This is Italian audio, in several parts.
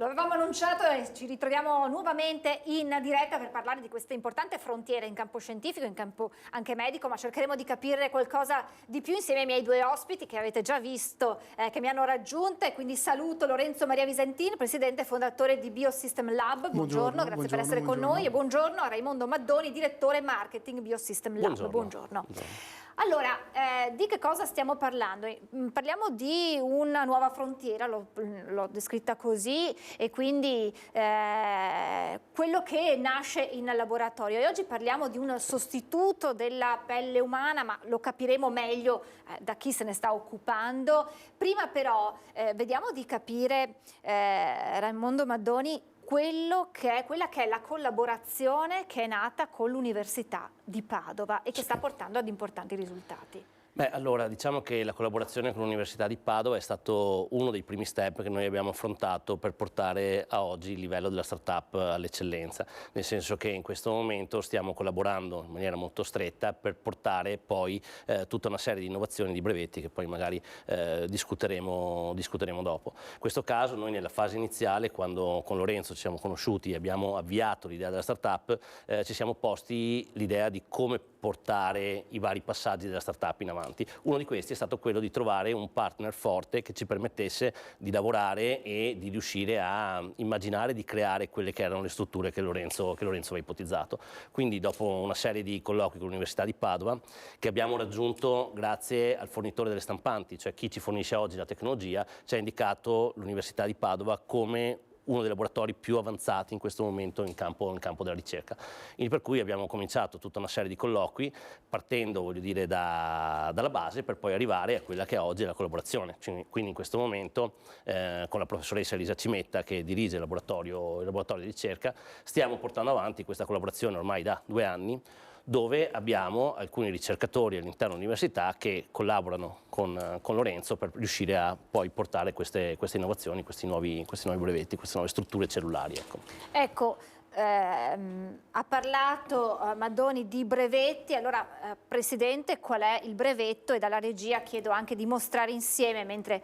avevamo annunciato e ci ritroviamo nuovamente in diretta per parlare di questa importante frontiera in campo scientifico, in campo anche medico, ma cercheremo di capire qualcosa di più insieme ai miei due ospiti che avete già visto, che mi hanno raggiunta, e quindi saluto Lorenzo Maria Visentin, presidente e fondatore di Biosystem Lab. Buongiorno, grazie per essere con noi, e buongiorno a Raimondo Maddoni, direttore marketing Biosystem Lab. Buongiorno. Allora, di che cosa stiamo parlando? Parliamo di una nuova frontiera, l'ho descritta così, e quindi quello che nasce in laboratorio. E oggi parliamo di un sostituto della pelle umana, ma lo capiremo meglio da chi se ne sta occupando. Prima però vediamo di capire, Raimondo Maddoni, quella che è la collaborazione che è nata con l'Università di Padova e che sta portando ad importanti risultati. Beh, allora, diciamo che la collaborazione con l'Università di Padova è stato uno dei primi step che noi abbiamo affrontato per portare a oggi il livello della startup all'eccellenza, nel senso che in questo momento stiamo collaborando in maniera molto stretta per portare poi tutta una serie di innovazioni, di brevetti che poi magari discuteremo dopo. In questo caso noi nella fase iniziale, quando con Lorenzo ci siamo conosciuti e abbiamo avviato l'idea della startup, ci siamo posti l'idea di come portare i vari passaggi della startup in avanti. Uno di questi è stato quello di trovare un partner forte che ci permettesse di lavorare e di riuscire a immaginare, di creare quelle che erano le strutture che Lorenzo aveva ipotizzato. Quindi dopo una serie di colloqui con l'Università di Padova, che abbiamo raggiunto grazie al fornitore delle stampanti, cioè chi ci fornisce oggi la tecnologia, ci ha indicato l'Università di Padova come uno dei laboratori più avanzati in questo momento in campo della ricerca. Per cui abbiamo cominciato tutta una serie di colloqui, partendo, voglio dire, dalla base, per poi arrivare a quella che è oggi la collaborazione. Quindi in questo momento, con la professoressa Elisa Cimetta, che dirige il laboratorio di ricerca, stiamo portando avanti questa collaborazione ormai da 2 anni, dove abbiamo alcuni ricercatori all'interno dell'università che collaborano con Lorenzo per riuscire a poi portare queste innovazioni, questi nuovi brevetti, queste nuove strutture cellulari. Ecco. Ha parlato Maddoni di brevetti. Allora, Presidente, qual è il brevetto? E dalla regia chiedo anche di mostrare insieme, mentre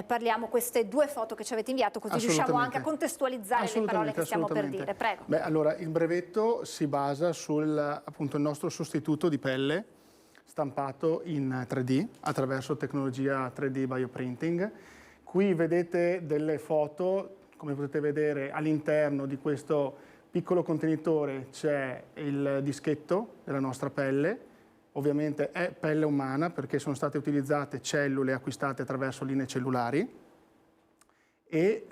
parliamo, queste 2 foto che ci avete inviato, così riusciamo anche a contestualizzare le parole che stiamo per dire. Prego. Beh, allora, il brevetto si basa sul appunto il nostro sostituto di pelle stampato in 3D attraverso tecnologia 3D bioprinting. Qui vedete delle foto, come potete vedere all'interno di questo piccolo contenitore c'è il dischetto della nostra pelle, ovviamente è pelle umana perché sono state utilizzate cellule acquistate attraverso linee cellulari, e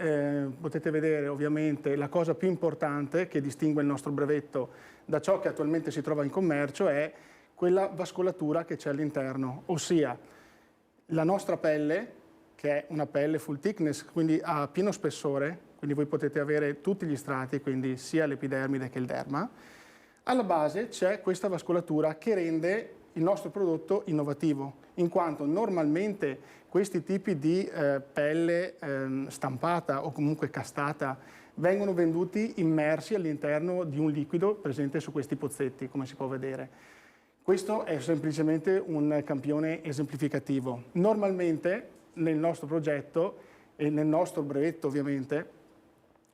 potete vedere ovviamente la cosa più importante che distingue il nostro brevetto da ciò che attualmente si trova in commercio è quella vascolatura che c'è all'interno, ossia la nostra pelle, che è una pelle full thickness, quindi a pieno spessore, quindi voi potete avere tutti gli strati, quindi sia l'epidermide che il derma. Alla base c'è questa vascolatura che rende il nostro prodotto innovativo, in quanto normalmente questi tipi di pelle stampata o comunque castata vengono venduti immersi all'interno di un liquido presente su questi pozzetti, come si può vedere. Questo è semplicemente un campione esemplificativo. Normalmente nel nostro progetto e nel nostro brevetto ovviamente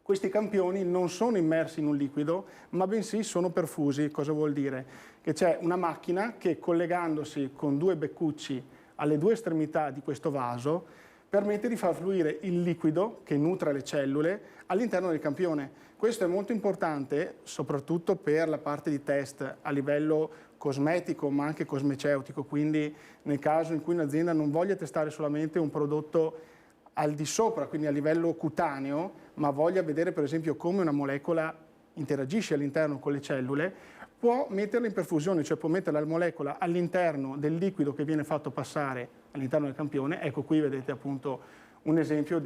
questi campioni non sono immersi in un liquido, ma bensì sono perfusi. Cosa vuol dire? Che c'è una macchina che, collegandosi con 2 beccucci alle 2 estremità di questo vaso, permette di far fluire il liquido che nutre le cellule all'interno del campione. Questo è molto importante, soprattutto per la parte di test a livello cosmetico, ma anche cosmeceutico. Quindi nel caso in cui un'azienda non voglia testare solamente un prodotto al di sopra, quindi a livello cutaneo, ma voglia vedere per esempio come una molecola interagisce all'interno con le cellule, può metterla in perfusione, cioè può mettere la molecola all'interno del liquido che viene fatto passare all'interno del campione. Ecco, qui vedete appunto un esempio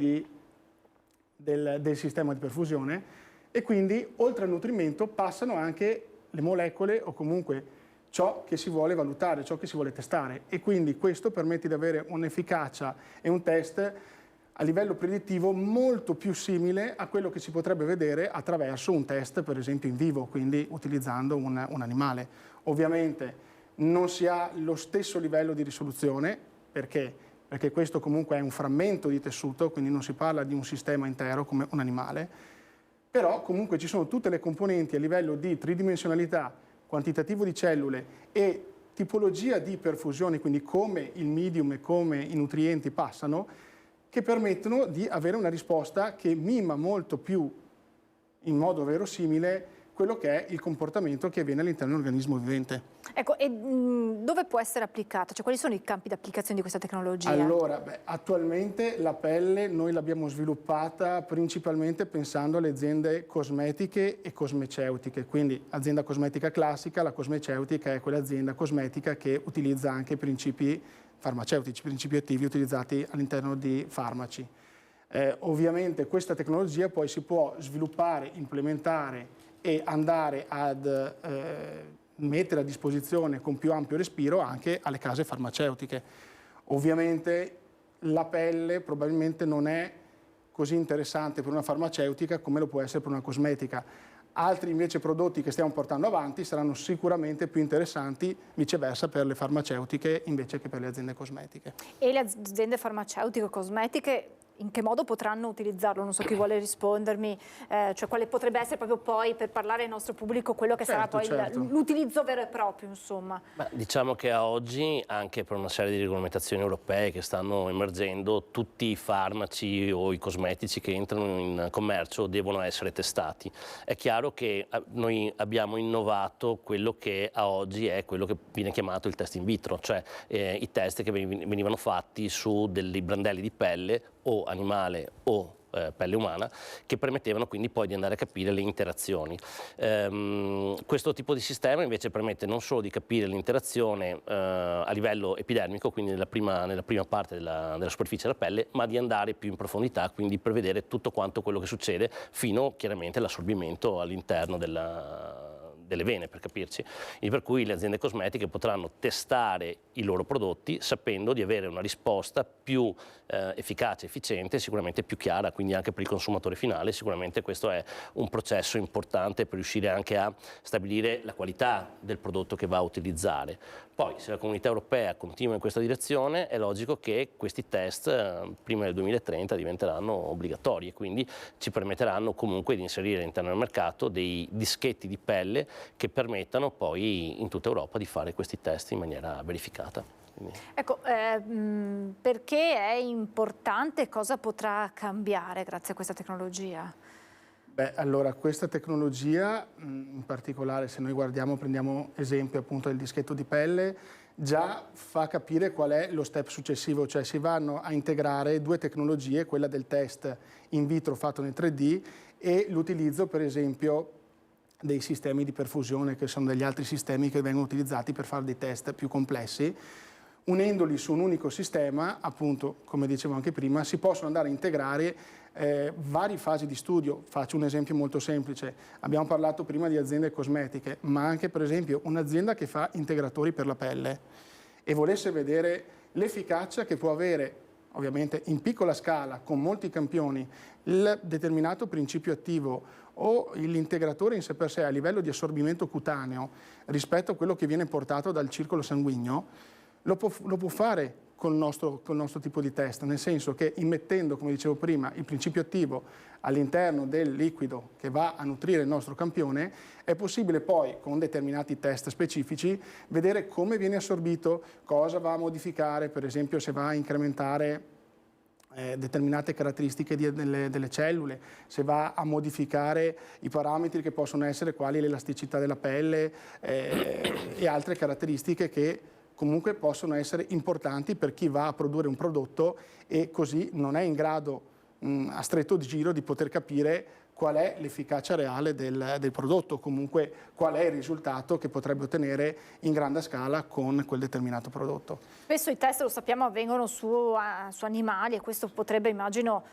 del sistema di perfusione, e quindi oltre al nutrimento passano anche le molecole o comunque ciò che si vuole valutare, ciò che si vuole testare, e quindi questo permette di avere un'efficacia e un test a livello predittivo molto più simile a quello che si potrebbe vedere attraverso un test per esempio in vivo, quindi utilizzando un animale. Ovviamente non si ha lo stesso livello di risoluzione perché perché questo comunque è un frammento di tessuto, quindi non si parla di un sistema intero come un animale, però comunque ci sono tutte le componenti a livello di tridimensionalità, quantitativo di cellule e tipologia di perfusione, quindi come il medium e come i nutrienti passano, che permettono di avere una risposta che mima molto più in modo verosimile quello che è il comportamento che avviene all'interno dell'organismo vivente. Ecco, e dove può essere applicata? Cioè, quali sono i campi di applicazione di questa tecnologia? Allora, attualmente la pelle noi l'abbiamo sviluppata principalmente pensando alle aziende cosmetiche e cosmeceutiche, quindi azienda cosmetica classica, la cosmeceutica è quell'azienda cosmetica che utilizza anche principi farmaceutici, principi attivi utilizzati all'interno di farmaci. Ovviamente questa tecnologia poi si può sviluppare, implementare e andare ad mettere a disposizione con più ampio respiro anche alle case farmaceutiche. Ovviamente la pelle probabilmente non è così interessante per una farmaceutica come lo può essere per una cosmetica. Altri invece prodotti che stiamo portando avanti saranno sicuramente più interessanti viceversa per le farmaceutiche invece che per le aziende cosmetiche. E le aziende farmaceutiche o cosmetiche in che modo potranno utilizzarlo? Non so chi vuole rispondermi, cioè quale potrebbe essere proprio poi per parlare al nostro pubblico quello che sarà poi l'utilizzo vero e proprio, insomma. Ma diciamo che a oggi, anche per una serie di regolamentazioni europee che stanno emergendo, tutti i farmaci o i cosmetici che entrano in commercio devono essere testati. È chiaro che noi abbiamo innovato quello che a oggi è quello che viene chiamato il test in vitro, cioè i test che venivano fatti su dei brandelli di pelle o animale o pelle umana, che permettevano quindi poi di andare a capire le interazioni. Questo tipo di sistema invece permette non solo di capire l'interazione a livello epidermico, quindi nella prima parte della superficie della pelle, ma di andare più in profondità, quindi prevedere tutto quanto quello che succede fino chiaramente all'assorbimento all'interno delle vene, per capirci. E per cui le aziende cosmetiche potranno testare i loro prodotti sapendo di avere una risposta più efficace, efficiente e sicuramente più chiara, quindi anche per il consumatore finale. Sicuramente questo è un processo importante per riuscire anche a stabilire la qualità del prodotto che va a utilizzare. Poi, se la Comunità Europea continua in questa direzione, è logico che questi test prima del 2030 diventeranno obbligatori e quindi ci permetteranno comunque di inserire all'interno del mercato dei dischetti di pelle che permettano poi in tutta Europa di fare questi test in maniera verificata. Ecco, perché è importante, cosa potrà cambiare grazie a questa tecnologia? Beh, allora questa tecnologia, in particolare se noi prendiamo esempio appunto del dischetto di pelle, già fa capire qual è lo step successivo, cioè si vanno a integrare due tecnologie, quella del test in vitro fatto nel 3D e l'utilizzo per esempio dei sistemi di perfusione, che sono degli altri sistemi che vengono utilizzati per fare dei test più complessi. Unendoli su un unico sistema, appunto, come dicevo anche prima, si possono andare a integrare varie fasi di studio. Faccio un esempio molto semplice. Abbiamo parlato prima di aziende cosmetiche, ma anche per esempio un'azienda che fa integratori per la pelle e volesse vedere l'efficacia che può avere, ovviamente in piccola scala, con molti campioni, il determinato principio attivo o l'integratore in sé per sé a livello di assorbimento cutaneo rispetto a quello che viene portato dal circolo sanguigno, lo può fare col nostro tipo di test, nel senso che immettendo, come dicevo prima, il principio attivo all'interno del liquido che va a nutrire il nostro campione, è possibile poi, con determinati test specifici, vedere come viene assorbito, cosa va a modificare, per esempio se va a incrementare determinate caratteristiche delle cellule, se va a modificare i parametri che possono essere quali l'elasticità della pelle e altre caratteristiche che comunque possono essere importanti per chi va a produrre un prodotto e così non è in grado a stretto giro di poter capire qual è l'efficacia reale del prodotto, comunque qual è il risultato che potrebbe ottenere in grande scala con quel determinato prodotto. Spesso i test, lo sappiamo, avvengono su animali e questo potrebbe, immagino,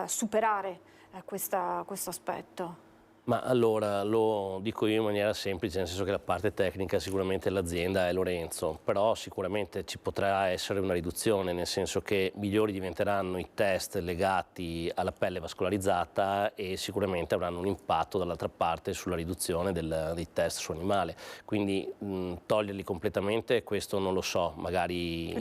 superare questo aspetto. Ma allora lo dico io in maniera semplice, nel senso che la parte tecnica sicuramente l'azienda è Lorenzo, però sicuramente ci potrà essere una riduzione, nel senso che migliori diventeranno i test legati alla pelle vascolarizzata e sicuramente avranno un impatto dall'altra parte sulla riduzione dei test su animale. Quindi toglierli completamente, questo non lo so, magari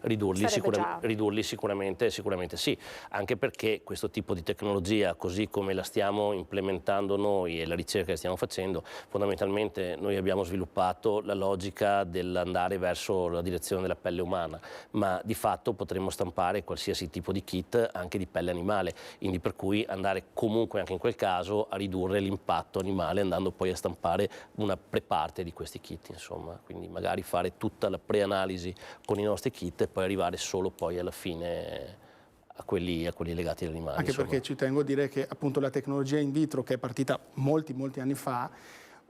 ridurli sicuramente sì, anche perché questo tipo di tecnologia, così come la stiamo implementando noi e la ricerca che stiamo facendo, fondamentalmente noi abbiamo sviluppato la logica dell'andare verso la direzione della pelle umana, ma di fatto potremmo stampare qualsiasi tipo di kit anche di pelle animale, quindi per cui andare comunque anche in quel caso a ridurre l'impatto animale andando poi a stampare una preparte di questi kit, insomma, quindi magari fare tutta la preanalisi con i nostri kit e poi arrivare solo poi alla fine a quelli legati agli animali. Anche perché ci tengo a dire che appunto la tecnologia in vitro, che è partita molti anni fa,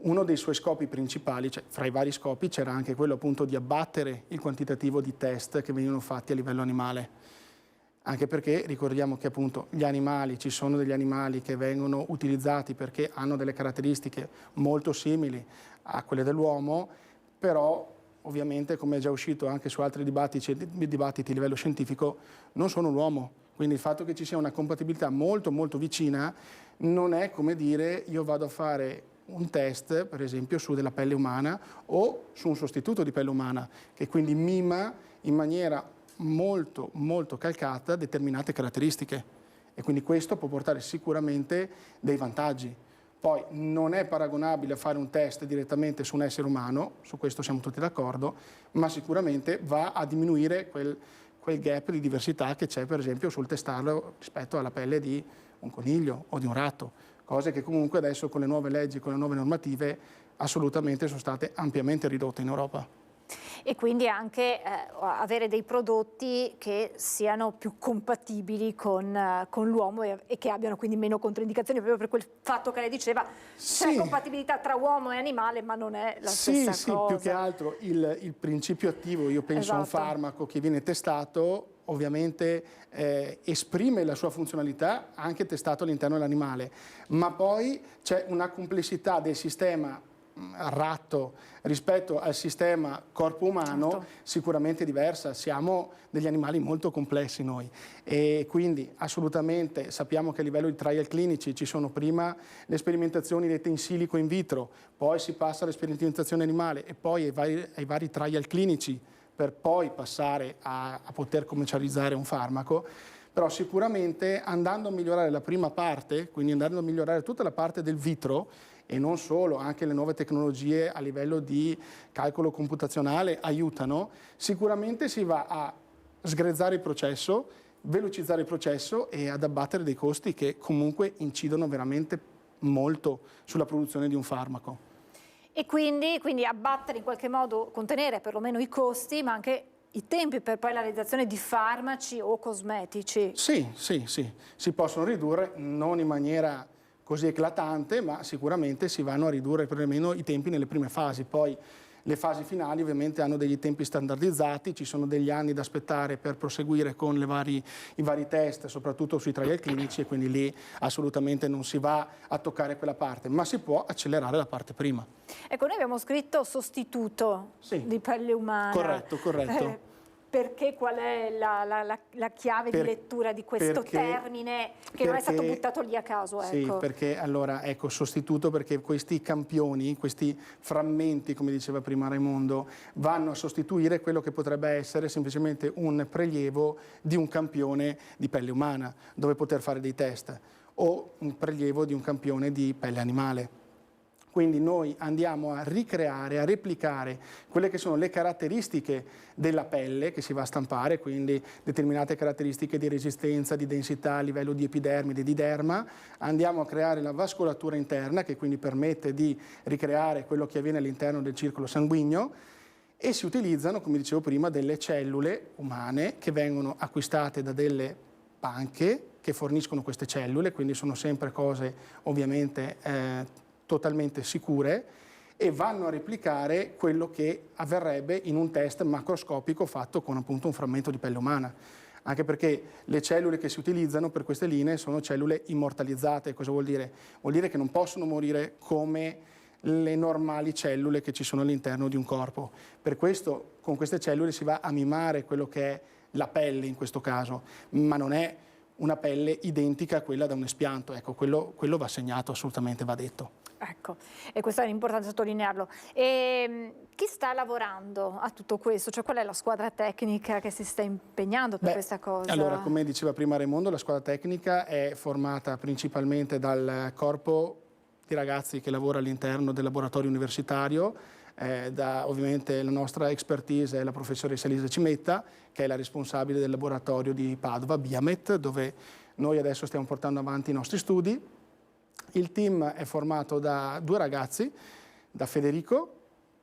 uno dei suoi scopi principali, cioè fra i vari scopi c'era anche quello appunto di abbattere il quantitativo di test che venivano fatti a livello animale. Anche perché ricordiamo che appunto gli animali, ci sono degli animali che vengono utilizzati perché hanno delle caratteristiche molto simili a quelle dell'uomo, però ovviamente, come è già uscito anche su altri dibattiti a livello scientifico, non sono l'uomo. Quindi il fatto che ci sia una compatibilità molto vicina non è come dire io vado a fare un test, per esempio, su della pelle umana o su un sostituto di pelle umana, che quindi mima in maniera molto calcata determinate caratteristiche. E quindi questo può portare sicuramente dei vantaggi. Poi non è paragonabile a fare un test direttamente su un essere umano, su questo siamo tutti d'accordo, ma sicuramente va a diminuire quel gap di diversità che c'è per esempio sul testarlo rispetto alla pelle di un coniglio o di un ratto, cose che comunque adesso con le nuove leggi, con le nuove normative assolutamente sono state ampiamente ridotte in Europa. E quindi anche avere dei prodotti che siano più compatibili con l'uomo e che abbiano quindi meno controindicazioni, proprio per quel fatto che lei diceva, c'è compatibilità tra uomo e animale, ma non è la stessa cosa. Sì, più che altro il principio attivo, io penso a un farmaco che viene testato, ovviamente esprime la sua funzionalità anche testato all'interno dell'animale, ma poi c'è una complessità del sistema ratto rispetto al sistema corpo umano sicuramente diversa. Siamo degli animali molto complessi noi e quindi assolutamente sappiamo che a livello di trial clinici ci sono prima le sperimentazioni dette in silico in vitro, poi si passa alla sperimentazione animale e poi ai vari trial clinici per poi passare a poter commercializzare un farmaco. Però sicuramente andando a migliorare la prima parte, quindi andando a migliorare tutta la parte del vitro, e non solo, anche le nuove tecnologie a livello di calcolo computazionale aiutano, sicuramente si va a sgrezzare il processo, velocizzare il processo e ad abbattere dei costi che comunque incidono veramente molto sulla produzione di un farmaco. E quindi abbattere in qualche modo, contenere perlomeno i costi, ma anche i tempi per poi la realizzazione di farmaci o cosmetici. Sì, si possono ridurre, non in maniera così eclatante, ma sicuramente si vanno a ridurre perlomeno i tempi nelle prime fasi. Poi le fasi finali ovviamente hanno degli tempi standardizzati, ci sono degli anni da aspettare per proseguire con i vari test, soprattutto sui trial clinici, e quindi lì assolutamente non si va a toccare quella parte, ma si può accelerare la parte prima. Ecco, noi abbiamo scritto sostituto di pelle umana. Corretto. Perché qual è la chiave di lettura di questo termine che non è stato buttato lì a caso? Ecco. Sì, perché allora, ecco, sostituto perché questi campioni, questi frammenti, come diceva prima Raimondo, vanno a sostituire quello che potrebbe essere semplicemente un prelievo di un campione di pelle umana, dove poter fare dei test, o un prelievo di un campione di pelle animale. Quindi noi andiamo a ricreare, a replicare quelle che sono le caratteristiche della pelle che si va a stampare, quindi determinate caratteristiche di resistenza, di densità a livello di epidermide, di derma. Andiamo a creare la vascolatura interna che quindi permette di ricreare quello che avviene all'interno del circolo sanguigno e si utilizzano, come dicevo prima, delle cellule umane che vengono acquistate da delle banche che forniscono queste cellule, quindi sono sempre cose ovviamente totalmente sicure e vanno a replicare quello che avverrebbe in un test macroscopico fatto con appunto un frammento di pelle umana. anche perché le cellule che si utilizzano per queste linee sono cellule immortalizzate. Cosa vuol dire? Vuol dire che non possono morire come le normali cellule che ci sono all'interno di un corpo. Per questo con queste cellule si va a mimare quello che è la pelle in questo caso, ma non è una pelle identica a quella da un espianto. Ecco, quello va segnato, assolutamente va detto. Ecco, e questo è importante sottolinearlo. E chi sta lavorando a tutto questo? Cioè, qual è la squadra tecnica che si sta impegnando per questa cosa? Allora, come diceva prima Raimondo, la squadra tecnica è formata principalmente dal corpo di ragazzi che lavora all'interno del laboratorio universitario. Ovviamente la nostra expertise è la professoressa Elisa Cimetta, che è la responsabile del laboratorio di Padova, Biamet, dove noi adesso stiamo portando avanti i nostri studi. Il team è formato da 2 ragazzi, da Federico,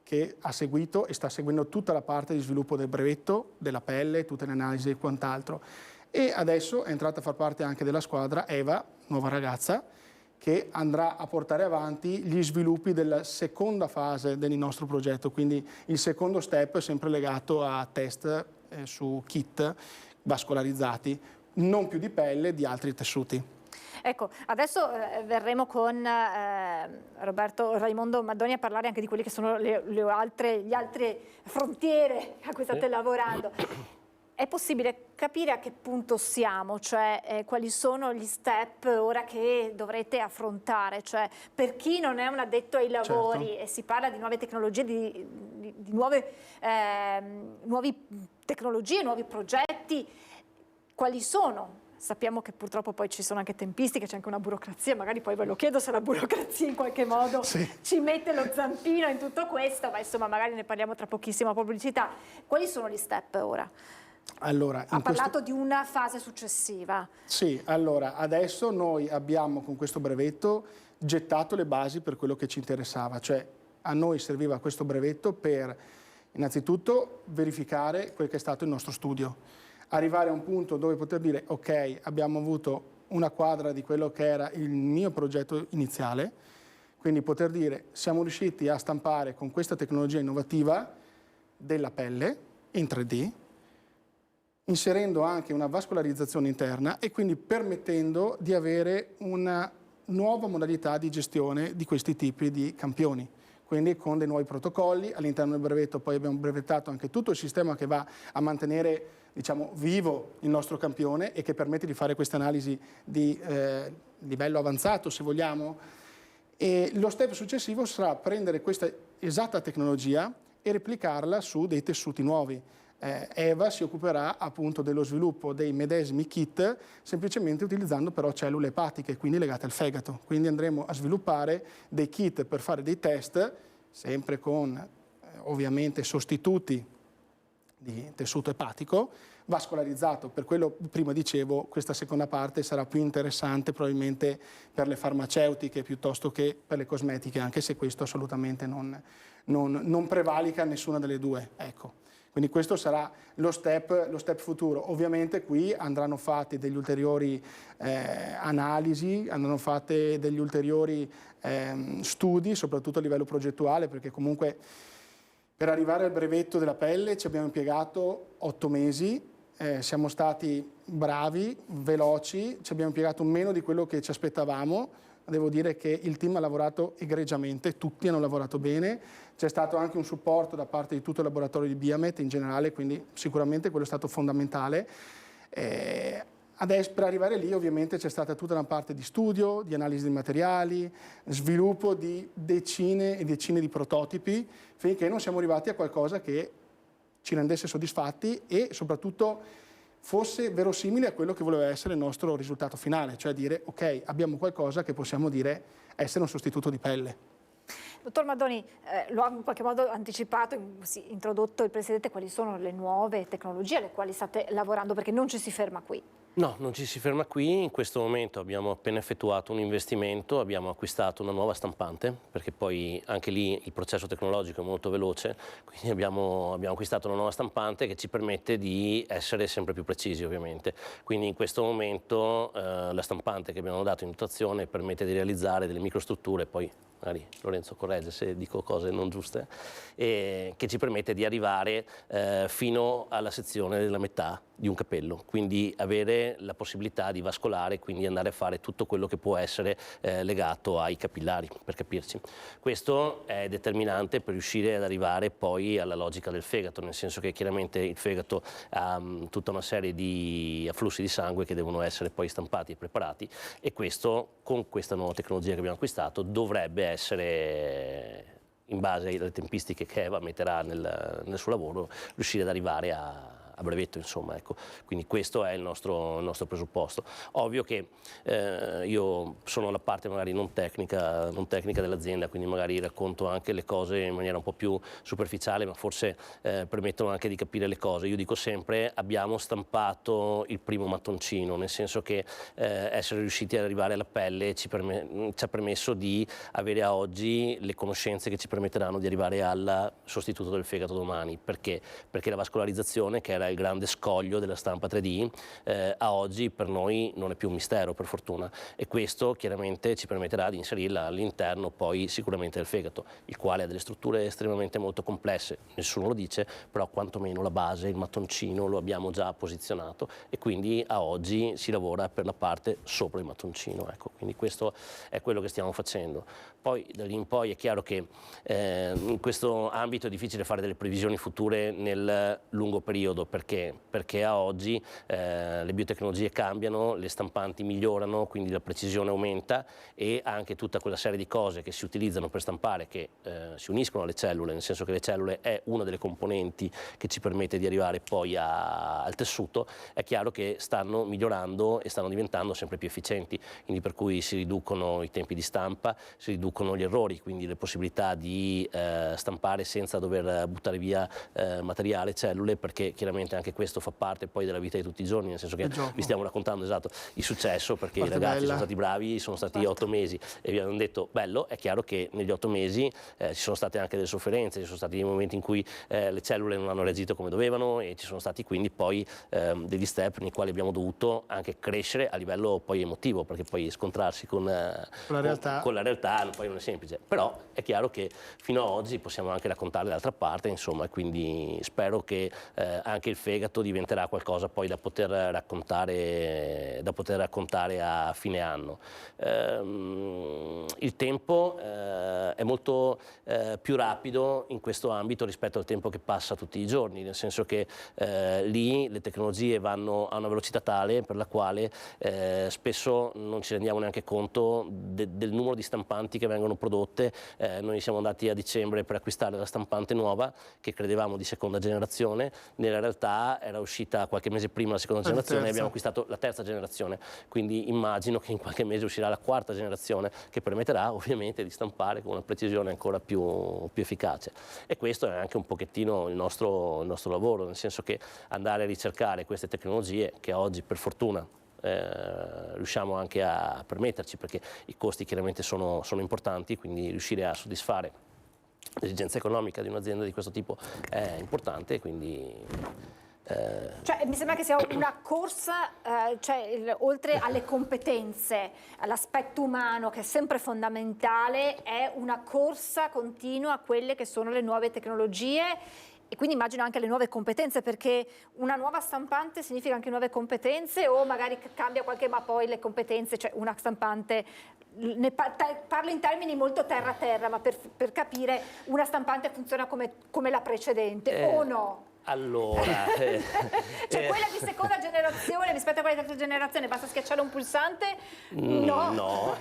che ha seguito e sta seguendo tutta la parte di sviluppo del brevetto, della pelle, tutte le analisi e quant'altro. E adesso è entrata a far parte anche della squadra Eva, nuova ragazza, che andrà a portare avanti gli sviluppi della seconda fase del nostro progetto, quindi il secondo step è sempre legato a test su kit vascolarizzati, non più di pelle, di altri tessuti. Ecco, adesso verremo con Roberto Raimondo Maddoni a parlare anche di quelle che sono le altre frontiere a cui state lavorando. È possibile capire a che punto siamo, cioè quali sono gli step ora che dovrete affrontare? Cioè, per chi non è un addetto ai lavori, certo, e si parla di nuove tecnologie, di nuove tecnologie, nuovi progetti, quali sono? Sappiamo che purtroppo poi ci sono anche tempistiche, c'è anche una burocrazia, magari poi ve lo chiedo se la burocrazia in qualche modo ci mette lo zampino in tutto questo, ma insomma magari ne parliamo tra pochissimo a pubblicità. Quali sono gli step ora? Allora, ha parlato di una fase successiva. Sì, allora adesso noi abbiamo con questo brevetto gettato le basi per quello che ci interessava, cioè a noi serviva questo brevetto per innanzitutto verificare quel che è stato il nostro studio, arrivare a un punto dove poter dire ok, abbiamo avuto una quadra di quello che era il mio progetto iniziale, quindi poter dire siamo riusciti a stampare con questa tecnologia innovativa della pelle in 3D, inserendo anche una vascolarizzazione interna e quindi permettendo di avere una nuova modalità di gestione di questi tipi di campioni. Quindi con dei nuovi protocolli, all'interno del brevetto poi abbiamo brevettato anche tutto il sistema che va a mantenere, diciamo, vivo il nostro campione e che permette di fare queste analisi di livello avanzato, se vogliamo. E lo step successivo sarà prendere questa esatta tecnologia e replicarla su dei tessuti nuovi. Eva si occuperà appunto dello sviluppo dei medesimi kit, semplicemente utilizzando però cellule epatiche, quindi legate al fegato. Quindi andremo a sviluppare dei kit per fare dei test, sempre con ovviamente sostituti di tessuto epatico, vascolarizzato. Per quello prima dicevo, questa seconda parte sarà più interessante probabilmente per le farmaceutiche piuttosto che per le cosmetiche, anche se questo assolutamente non prevalica nessuna delle due. Ecco. Quindi questo sarà lo step futuro. Ovviamente qui andranno fatti degli ulteriori analisi, andranno fatti degli ulteriori studi, soprattutto a livello progettuale, perché comunque per arrivare al brevetto della pelle ci abbiamo impiegato 8 mesi, siamo stati bravi, veloci, ci abbiamo impiegato meno di quello che ci aspettavamo. Devo dire che il team ha lavorato egregiamente, tutti hanno lavorato bene, c'è stato anche un supporto da parte di tutto il laboratorio di Biamet in generale, quindi sicuramente quello è stato fondamentale. Adesso per arrivare lì ovviamente c'è stata tutta una parte di studio, di analisi dei materiali, sviluppo di decine e decine di prototipi, finché non siamo arrivati a qualcosa che ci rendesse soddisfatti e soprattutto fosse verosimile a quello che voleva essere il nostro risultato finale, cioè dire ok, abbiamo qualcosa che possiamo dire essere un sostituto di pelle. Dottor Maddoni, lo ha in qualche modo anticipato, introdotto il Presidente, quali sono le nuove tecnologie alle quali state lavorando, perché non ci si ferma qui. No, non ci si ferma qui. In questo momento abbiamo appena effettuato un investimento, abbiamo acquistato una nuova stampante, perché poi anche lì il processo tecnologico è molto veloce, quindi abbiamo acquistato una nuova stampante che ci permette di essere sempre più precisi ovviamente. Quindi in questo momento la stampante che abbiamo dato in dotazione permette di realizzare delle microstrutture, poi magari Lorenzo corregge se dico cose non giuste, che ci permette di arrivare fino alla sezione della metà di un capello, quindi avere la possibilità di vascolare, quindi andare a fare tutto quello che può essere legato ai capillari, per capirci. Questo è determinante per riuscire ad arrivare poi alla logica del fegato, nel senso che chiaramente il fegato ha tutta una serie di afflussi di sangue che devono essere poi stampati e preparati, e questo, con questa nuova tecnologia che abbiamo acquistato, dovrebbe essere, in base alle tempistiche che Eva metterà nel suo lavoro, riuscire ad arrivare a brevetto, insomma, ecco. Quindi questo è il nostro presupposto. Ovvio che io sono la parte magari non tecnica dell'azienda, quindi magari racconto anche le cose in maniera un po' più superficiale, ma forse permettono anche di capire le cose. Io dico sempre: abbiamo stampato il primo mattoncino, nel senso che essere riusciti ad arrivare alla pelle ci ha permesso di avere a oggi le conoscenze che ci permetteranno di arrivare al sostituto del fegato domani. Perché? Perché la vascolarizzazione, che era il grande scoglio della stampa 3D, a oggi per noi non è più un mistero, per fortuna, e questo chiaramente ci permetterà di inserirla all'interno poi sicuramente del fegato, il quale ha delle strutture estremamente molto complesse, nessuno lo dice, però quantomeno la base, il mattoncino lo abbiamo già posizionato, e quindi a oggi si lavora per la parte sopra il mattoncino, ecco. Quindi questo è quello che stiamo facendo. Poi da lì in poi è chiaro che in questo ambito è difficile fare delle previsioni future nel lungo periodo. Perché? Perché a oggi le biotecnologie cambiano, le stampanti migliorano, quindi la precisione aumenta, e anche tutta quella serie di cose che si utilizzano per stampare, che si uniscono alle cellule, nel senso che le cellule è una delle componenti che ci permette di arrivare poi al tessuto, è chiaro che stanno migliorando e stanno diventando sempre più efficienti, quindi per cui si riducono i tempi di stampa, si riducono gli errori, quindi le possibilità di stampare senza dover buttare via materiale, cellule, perché chiaramente anche questo fa parte poi della vita di tutti i giorni, nel senso che vi stiamo raccontando, esatto, il successo, perché i ragazzi sono stati bravi, sono stati 8 mesi e vi hanno detto bello. È chiaro che negli 8 mesi ci sono state anche delle sofferenze, ci sono stati dei momenti in cui le cellule non hanno reagito come dovevano, e ci sono stati quindi poi degli step nei quali abbiamo dovuto anche crescere a livello poi emotivo, perché poi scontrarsi con la realtà poi non è semplice, però è chiaro che fino ad oggi possiamo anche raccontare l'altra parte, insomma, e quindi spero che anche il fegato diventerà qualcosa poi da poter raccontare a fine anno. Il tempo è molto più rapido in questo ambito rispetto al tempo che passa tutti i giorni, nel senso che lì le tecnologie vanno a una velocità tale per la quale spesso non ci rendiamo neanche conto del numero di stampanti che vengono prodotte. Noi siamo andati a dicembre per acquistare la stampante nuova, che credevamo di seconda generazione, nella realtà era uscita qualche mese prima la seconda generazione e abbiamo acquistato la terza generazione, quindi immagino che in qualche mese uscirà la quarta generazione, che permetterà ovviamente di stampare con una precisione ancora più efficace. E questo è anche un pochettino il nostro lavoro, nel senso che andare a ricercare queste tecnologie che oggi per fortuna riusciamo anche a permetterci, perché i costi chiaramente sono importanti, quindi riuscire a soddisfare l'esigenza economica di un'azienda di questo tipo è importante, quindi Cioè, mi sembra che sia una corsa, oltre alle competenze, all'aspetto umano che è sempre fondamentale, è una corsa continua a quelle che sono le nuove tecnologie, e quindi immagino anche le nuove competenze, perché una nuova stampante significa anche nuove competenze, o magari cambia ma poi le competenze, cioè una stampante, parlo in termini molto terra-terra, ma per capire, una stampante funziona come la precedente o no? Allora, cioè quella di seconda generazione rispetto a quella di terza generazione, basta schiacciare un pulsante? No.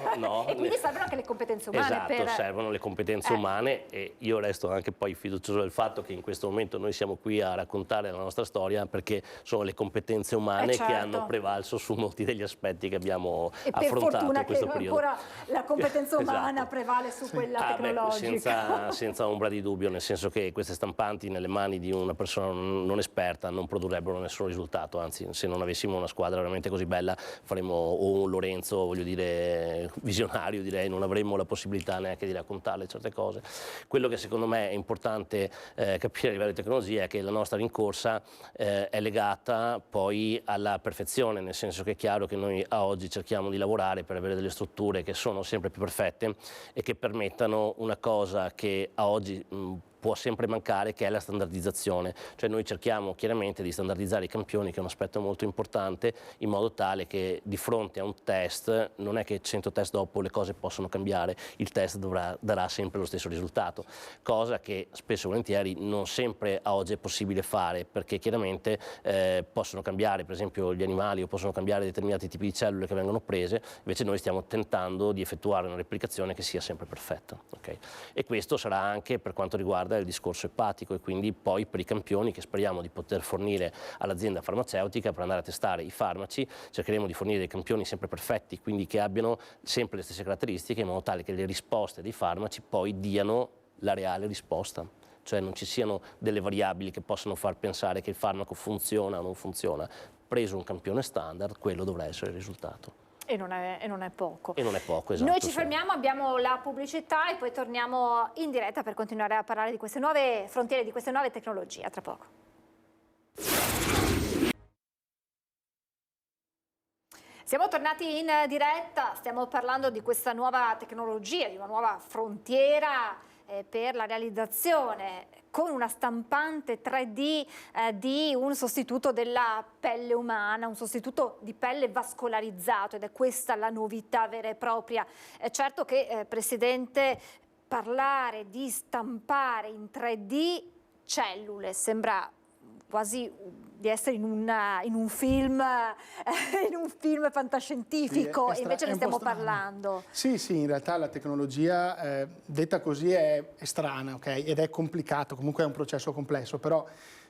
E quindi servono anche le competenze umane. Esatto, servono le competenze umane, e io resto anche poi fiducioso del fatto che in questo momento noi siamo qui a raccontare la nostra storia, perché sono le competenze umane che hanno prevalso su molti degli aspetti che abbiamo affrontato in questo periodo. Ancora la competenza umana prevale su quella tecnologica. Senza ombra di dubbio, nel senso che queste stampanti nelle mani di una persona non esperta non produrrebbero nessun risultato, anzi, se non avessimo una squadra veramente così bella faremmo, o un Lorenzo, voglio dire, visionario, direi, non avremmo la possibilità neanche di raccontarle certe cose. Quello che secondo me è importante capire a livello di tecnologia è che la nostra rincorsa è legata poi alla perfezione, nel senso che è chiaro che noi a oggi cerchiamo di lavorare per avere delle strutture che sono sempre più perfette e che permettano una cosa che a oggi può sempre mancare, che è la standardizzazione. Cioè noi cerchiamo chiaramente di standardizzare i campioni, che è un aspetto molto importante, in modo tale che di fronte a un test non è che 100 test dopo le cose possono cambiare, il test darà sempre lo stesso risultato, cosa che spesso e volentieri non sempre a oggi è possibile fare, perché chiaramente possono cambiare per esempio gli animali o possono cambiare determinati tipi di cellule che vengono prese, invece noi stiamo tentando di effettuare una replicazione che sia sempre perfetta. Okay? E questo sarà anche per quanto riguarda il discorso epatico e quindi poi per i campioni che speriamo di poter fornire all'azienda farmaceutica per andare a testare i farmaci, cercheremo di fornire dei campioni sempre perfetti, quindi che abbiano sempre le stesse caratteristiche, in modo tale che le risposte dei farmaci poi diano la reale risposta, cioè non ci siano delle variabili che possono far pensare che il farmaco funziona o non funziona. Preso un campione standard, quello dovrà essere il risultato. E non è poco. E non è poco, esatto. Noi ci fermiamo, abbiamo la pubblicità e poi torniamo in diretta per continuare a parlare di queste nuove frontiere, di queste nuove tecnologie. A tra poco. Siamo tornati in diretta, stiamo parlando di questa nuova tecnologia, di una nuova frontiera per la realizzazione con una stampante 3D di un sostituto della pelle umana, un sostituto di pelle vascolarizzato, ed è questa la novità vera e propria. Certo che, Presidente, parlare di stampare in 3D cellule sembra quasi di essere in un film fantascientifico, sì, invece ne stiamo parlando. Sì, in realtà la tecnologia detta così è strana, okay? Ed è complicato, comunque è un processo complesso, però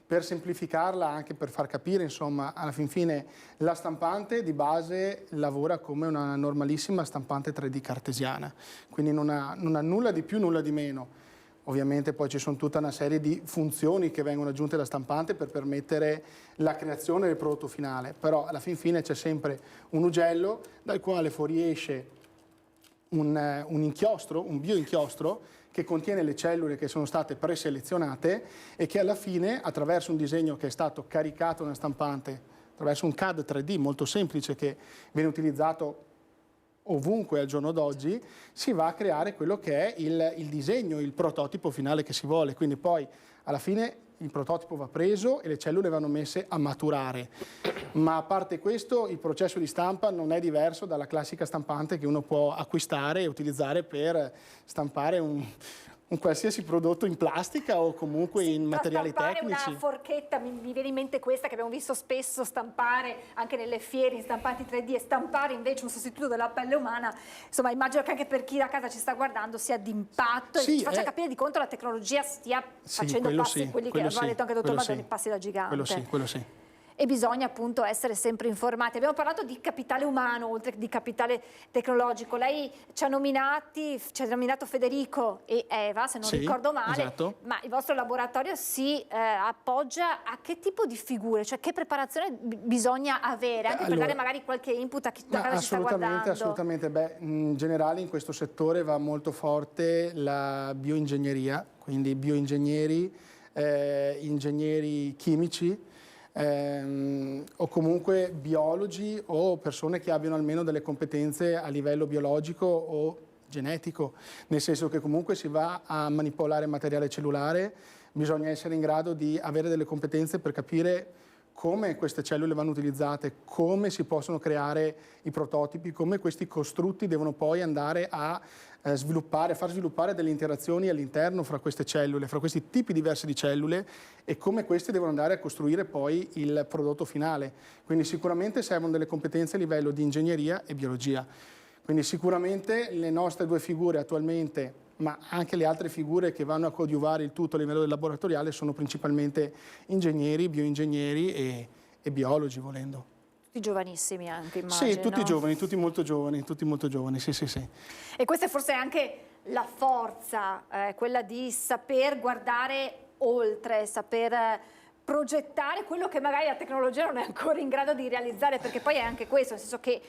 per semplificarla, anche per far capire, insomma, alla fin fine la stampante di base lavora come una normalissima stampante 3D cartesiana, quindi non ha nulla di più, nulla di meno. Ovviamente poi ci sono tutta una serie di funzioni che vengono aggiunte alla stampante per permettere la creazione del prodotto finale, però alla fin fine c'è sempre un ugello dal quale fuoriesce un inchiostro, un bioinchiostro, che contiene le cellule che sono state preselezionate e che alla fine, attraverso un disegno che è stato caricato nella stampante, attraverso un CAD 3D molto semplice che viene utilizzato ovunque al giorno d'oggi, si va a creare quello che è il disegno, il prototipo finale che si vuole. Quindi poi alla fine il prototipo va preso e le cellule vanno messe a maturare. Ma a parte questo, il processo di stampa non è diverso dalla classica stampante che uno può acquistare e utilizzare per stampare un qualsiasi prodotto in plastica o comunque in materiali tecnici. Una forchetta, mi viene in mente questa che abbiamo visto spesso stampare anche nelle fiere in stampanti 3D, e stampare invece un sostituto della pelle umana. Insomma, immagino che anche per chi da casa ci sta guardando sia d'impatto, sì, e ci faccia capire di quanto la tecnologia stia facendo passi, quelli che aveva detto anche il dottor Maggioni, passi da gigante. Quello sì. E bisogna appunto essere sempre informati. Abbiamo parlato di capitale umano oltre che di capitale tecnologico. Lei ci ha nominato Federico e Eva, se non ricordo male, esatto. Ma il vostro laboratorio si appoggia a che tipo di figure? Cioè che preparazione bisogna avere? Anche per dare magari qualche input a chi da casa ci sta guardando. Assolutamente. Beh, in generale in questo settore va molto forte la bioingegneria, quindi bioingegneri, ingegneri chimici, o comunque biologi o persone che abbiano almeno delle competenze a livello biologico o genetico, nel senso che comunque si va a manipolare materiale cellulare, bisogna essere in grado di avere delle competenze per capire come queste cellule vanno utilizzate, come si possono creare i prototipi, come questi costrutti devono poi andare a far sviluppare delle interazioni all'interno fra queste cellule, fra questi tipi diversi di cellule, e come queste devono andare a costruire poi il prodotto finale. Quindi sicuramente servono delle competenze a livello di ingegneria e biologia. Quindi sicuramente le nostre due figure attualmente, ma anche le altre figure che vanno a coadiuvare il tutto a livello del laboratoriale, sono principalmente ingegneri, bioingegneri e biologi, volendo. Tutti giovanissimi anche, immagino. Sì, tutti giovani, tutti molto giovani, sì. E questa è forse anche la forza, quella di saper guardare oltre, saper progettare quello che magari la tecnologia non è ancora in grado di realizzare, perché poi è anche questo, nel senso che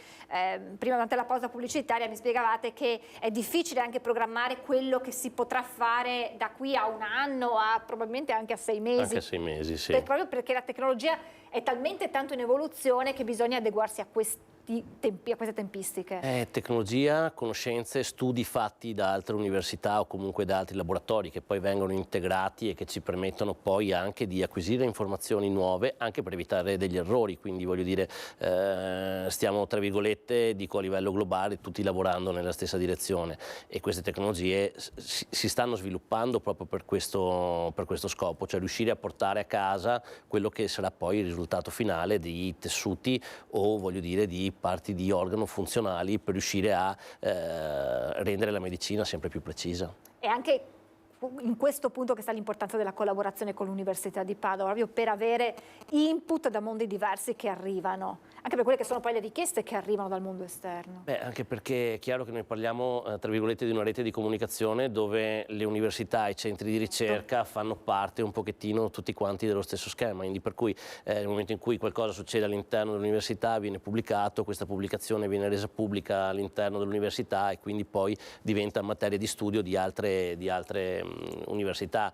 prima durante la pausa pubblicitaria mi spiegavate che è difficile anche programmare quello che si potrà fare da qui a un anno, probabilmente anche a 6 mesi. Anche 6 mesi, sì. Proprio perché la tecnologia è talmente tanto in evoluzione che bisogna adeguarsi a a queste tempistiche? Tecnologia, conoscenze, studi fatti da altre università o comunque da altri laboratori che poi vengono integrati e che ci permettono poi anche di acquisire informazioni nuove anche per evitare degli errori, quindi voglio dire stiamo tra virgolette, dico a livello globale, tutti lavorando nella stessa direzione e queste tecnologie si stanno sviluppando proprio per questo scopo, cioè riuscire a portare a casa quello che sarà poi il risultato finale di tessuti o voglio dire di parti di organo funzionali per riuscire a rendere la medicina sempre più precisa. E anche in questo punto che sta l'importanza della collaborazione con l'Università di Padova, proprio per avere input da mondi diversi che arrivano, anche per quelle che sono poi le richieste che arrivano dal mondo esterno. Anche perché è chiaro che noi parliamo, tra virgolette, di una rete di comunicazione dove le università e i centri di ricerca fanno parte un pochettino tutti quanti dello stesso schema, quindi per cui nel momento in cui qualcosa succede all'interno dell'università viene pubblicato, questa pubblicazione viene resa pubblica all'interno dell'università e quindi poi diventa materia di studio di altre università.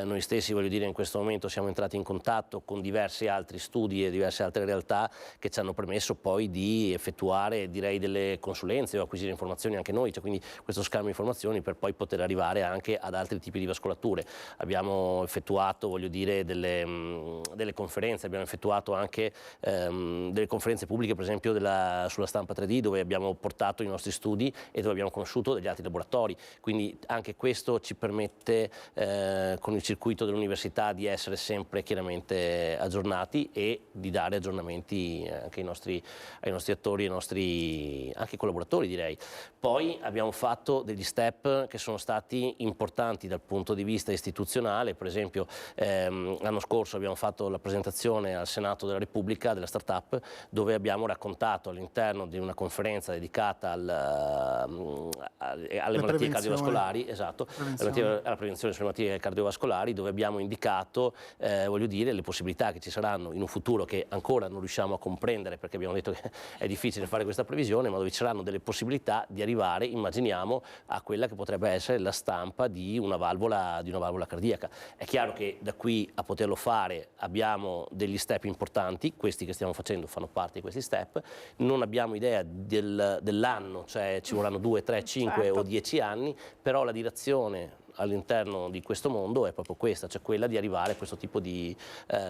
Noi stessi, voglio dire, in questo momento siamo entrati in contatto con diversi altri studi e diverse altre realtà che ci hanno permesso poi di effettuare, direi, delle consulenze o acquisire informazioni anche noi, cioè quindi questo scambio di informazioni per poi poter arrivare anche ad altri tipi di vascolature. Abbiamo effettuato, voglio dire, delle conferenze, abbiamo effettuato anche delle conferenze pubbliche, per esempio sulla stampa 3D, dove abbiamo portato i nostri studi e dove abbiamo conosciuto degli altri laboratori, quindi anche questo ci permette con il circuito dell'università di essere sempre chiaramente aggiornati e di dare aggiornamenti anche ai nostri attori, ai nostri anche collaboratori, direi. Poi abbiamo fatto degli step che sono stati importanti dal punto di vista istituzionale, per esempio l'anno scorso abbiamo fatto la presentazione al Senato della Repubblica della startup, dove abbiamo raccontato all'interno di una conferenza dedicata alle malattie cardiovascolari, esatto, alla prevenzione sulle malattie cardiovascolari, dove abbiamo indicato, voglio dire, le possibilità che ci saranno in un futuro che ancora non riusciamo a comprendere perché abbiamo detto che è difficile fare questa previsione, ma dove ci saranno delle possibilità di arrivare, immaginiamo, a quella che potrebbe essere la stampa di una valvola cardiaca. È chiaro che da qui a poterlo fare abbiamo degli step importanti, questi che stiamo facendo fanno parte di questi step, non abbiamo idea dell'anno, cioè ci vorranno 2, 3, 5 certo. o 10 anni, però la direzione all'interno di questo mondo è proprio questa, cioè quella di arrivare a questo tipo di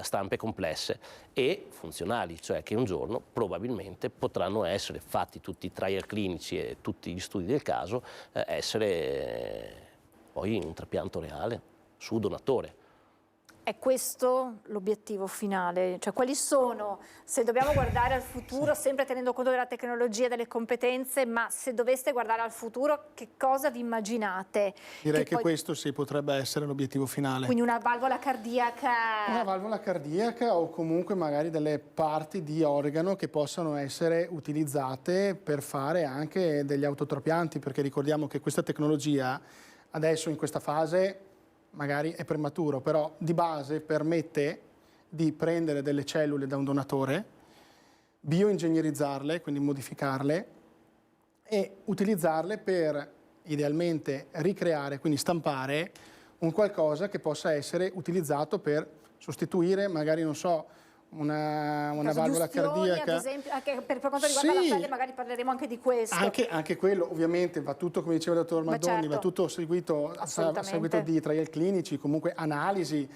stampe complesse e funzionali, cioè che un giorno probabilmente potranno essere fatti tutti i trial clinici e tutti gli studi del caso, essere poi un trapianto reale su donatore. È questo l'obiettivo finale? Cioè, quali sono, se dobbiamo guardare al futuro, sempre tenendo conto della tecnologia, delle competenze, ma se doveste guardare al futuro, che cosa vi immaginate? Direi che questo sì, potrebbe essere l'obiettivo finale. Quindi una valvola cardiaca? Una valvola cardiaca o comunque magari delle parti di organo che possano essere utilizzate per fare anche degli autotrapianti, perché ricordiamo che questa tecnologia adesso in questa fase magari è prematuro, però di base permette di prendere delle cellule da un donatore, bioingegnerizzarle, quindi modificarle e utilizzarle per idealmente ricreare, quindi stampare un qualcosa che possa essere utilizzato per sostituire magari, non so, una valvola cardiaca. Ad esempio, anche per quanto riguarda la pelle, magari parleremo anche di questo. Anche quello, ovviamente, va tutto, come diceva il dottor Maldoni, certo. Va tutto seguito di trial clinici, comunque analisi,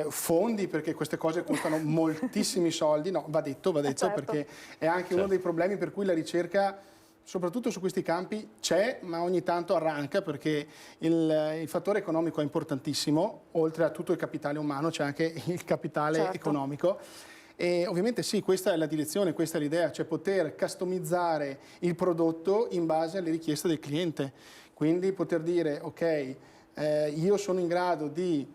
fondi, perché queste cose costano moltissimi soldi, no, va detto, certo. Perché è anche uno dei problemi per cui la ricerca, soprattutto su questi campi, c'è, ma ogni tanto arranca, perché il fattore economico è importantissimo, oltre a tutto il capitale umano c'è anche il capitale economico. E ovviamente sì, questa è la direzione, questa è l'idea, cioè poter customizzare il prodotto in base alle richieste del cliente. Quindi poter dire, ok, io sono in grado di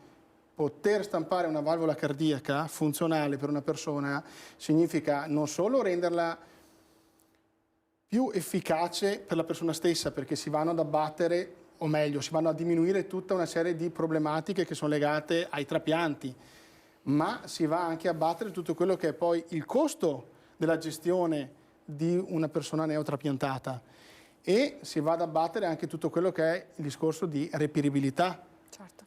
poter stampare una valvola cardiaca funzionale per una persona, significa non solo renderla più efficace per la persona stessa, perché si vanno ad abbattere, o meglio, si vanno a diminuire tutta una serie di problematiche che sono legate ai trapianti, ma si va anche a battere tutto quello che è poi il costo della gestione di una persona neotrapiantata e si va ad abbattere anche tutto quello che è il discorso di reperibilità. Certo,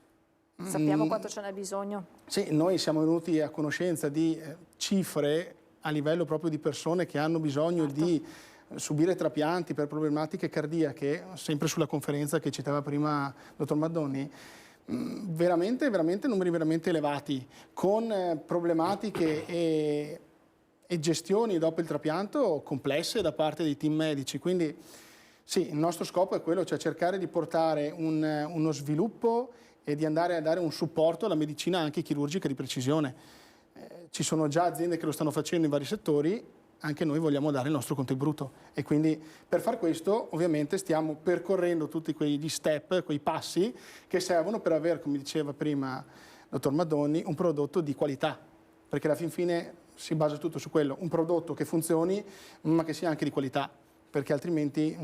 sappiamo quanto ce n'è bisogno. Sì, noi siamo venuti a conoscenza di cifre a livello proprio di persone che hanno bisogno di subire trapianti per problematiche cardiache, sempre sulla conferenza che citava prima il dottor Maddoni, veramente numeri veramente elevati, con problematiche e gestioni dopo il trapianto complesse da parte dei team medici. Quindi sì, il nostro scopo è quello, cioè cercare di portare uno sviluppo e di andare a dare un supporto alla medicina anche chirurgica di precisione. Ci sono già aziende che lo stanno facendo in vari settori, anche noi vogliamo dare il nostro contributo e quindi per far questo ovviamente stiamo percorrendo tutti quegli step, quei passi che servono per avere, come diceva prima il dottor Maddoni, un prodotto di qualità, perché alla fin fine si basa tutto su quello, un prodotto che funzioni ma che sia anche di qualità, perché altrimenti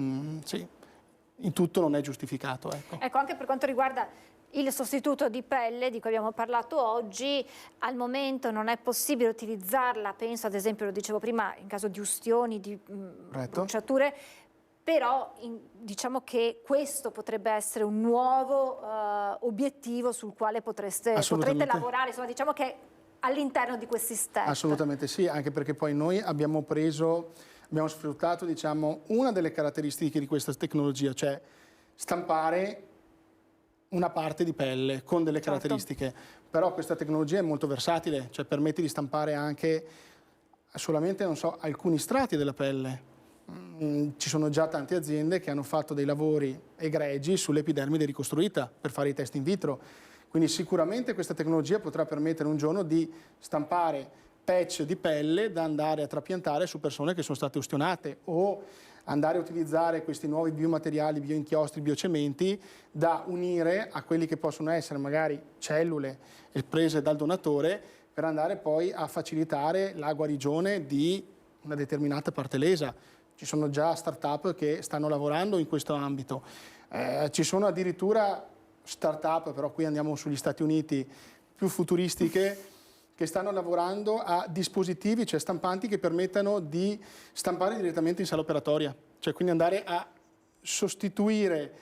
sì, in tutto non è giustificato. Ecco, anche per quanto riguarda il sostituto di pelle di cui abbiamo parlato oggi, al momento non è possibile utilizzarla, penso ad esempio, lo dicevo prima, in caso di ustioni, di bruciature, però diciamo che questo potrebbe essere un nuovo obietvo sul quale potrete lavorare, insomma diciamo che all'interno di questi step. Assolutamente sì, anche perché poi noi abbiamo sfruttato diciamo, una delle caratteristiche di questa tecnologia, cioè stampare una parte di pelle con delle caratteristiche, però questa tecnologia è molto versatile, cioè permette di stampare anche solamente, non so, alcuni strati della pelle. Ci sono già tante aziende che hanno fatto dei lavori egregi sull'epidermide ricostruita per fare i test in vitro, quindi sicuramente questa tecnologia potrà permettere un giorno di stampare patch di pelle da andare a trapiantare su persone che sono state ustionate o andare a utilizzare questi nuovi biomateriali, bioinchiostri, biocementi da unire a quelli che possono essere magari cellule prese dal donatore per andare poi a facilitare la guarigione di una determinata parte lesa. Ci sono già start-up che stanno lavorando in questo ambito. Ci sono addirittura start-up, però qui andiamo sugli Stati Uniti, più futuristiche, che stanno lavorando a dispositivi, cioè stampanti che permettano di stampare direttamente in sala operatoria, cioè quindi andare a sostituire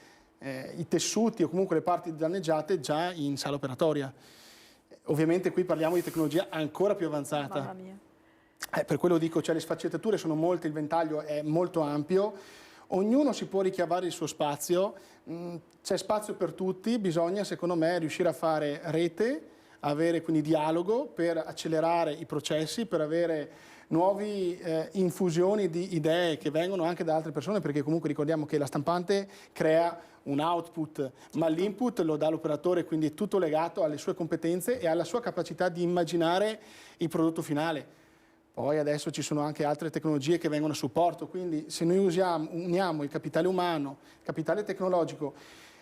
i tessuti o comunque le parti danneggiate già in sala operatoria. Ovviamente qui parliamo di tecnologia ancora più avanzata. Mamma mia. Per quello dico, cioè le sfaccettature sono molte, il ventaglio è molto ampio, ognuno si può richiavare il suo spazio, c'è spazio per tutti, bisogna secondo me riuscire a fare rete, avere quindi dialogo per accelerare i processi, per avere nuove infusioni di idee che vengono anche da altre persone, perché comunque ricordiamo che la stampante crea un output, ma l'input lo dà l'operatore, quindi è tutto legato alle sue competenze e alla sua capacità di immaginare il prodotto finale. Poi adesso ci sono anche altre tecnologie che vengono a supporto, quindi se noi uniamo il capitale umano, il capitale tecnologico